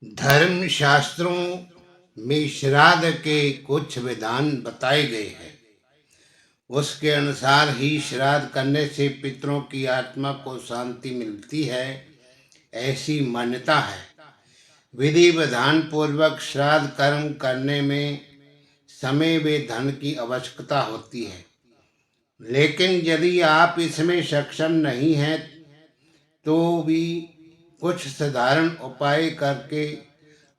धर्म शास्त्रों में श्राद्ध के कुछ विधान बताए गए हैं। उसके अनुसार ही श्राद्ध करने से पितरों की आत्मा को शांति मिलती है, ऐसी मान्यता है। विधि विधान पूर्वक श्राद्ध कर्म करने में समय व धन की आवश्यकता होती है, लेकिन यदि आप इसमें सक्षम नहीं हैं तो भी कुछ साधारण उपाय करके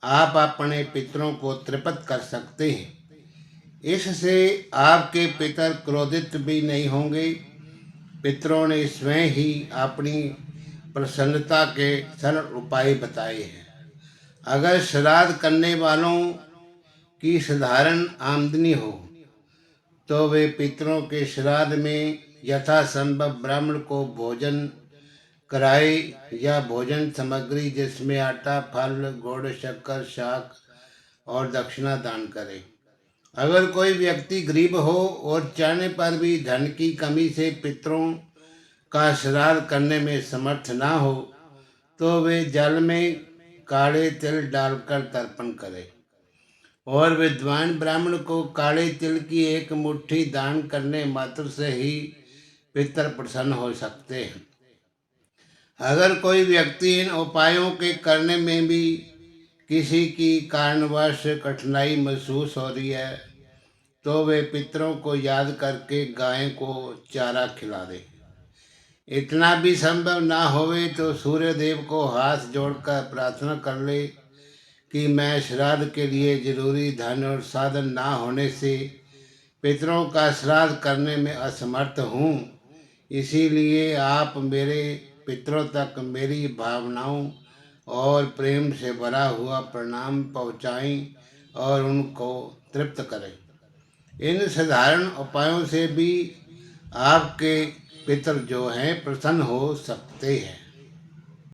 आप अपने पितरों को तृप्त कर सकते हैं। इससे आपके पितर क्रोधित भी नहीं होंगे। पितरों ने स्वयं ही अपनी प्रसन्नता के सरल उपाय बताए हैं। अगर श्राद्ध करने वालों की साधारण आमदनी हो तो वे पितरों के श्राद्ध में यथासंभव ब्राह्मण को भोजन कराए या भोजन सामग्री जिसमें आटा, फल, गुड़, शक्कर, शाक और दक्षिणा दान करें। अगर कोई व्यक्ति गरीब हो और चाहने पर भी धन की कमी से पितरों का श्राद्ध करने में समर्थ ना हो तो वे जल में काले तिल डालकर तर्पण करें और विद्वान ब्राह्मण को काले तिल की एक मुट्ठी दान करने मात्र से ही पितर प्रसन्न हो सकते हैं। अगर कोई व्यक्ति इन उपायों के करने में भी किसी की कारणवश कठिनाई महसूस हो रही है तो वे पितरों को याद करके गाय को चारा खिला दे। इतना भी संभव ना होवे तो सूर्य देव को हाथ जोड़कर प्रार्थना कर ले कि मैं श्राद्ध के लिए जरूरी धन और साधन ना होने से पितरों का श्राद्ध करने में असमर्थ हूँ, इसीलिए आप मेरे पितरों तक मेरी भावनाओं और प्रेम से भरा हुआ प्रणाम पहुँचाएं और उनको तृप्त करें। इन साधारण उपायों से भी आपके पितर जो हैं प्रसन्न हो सकते हैं।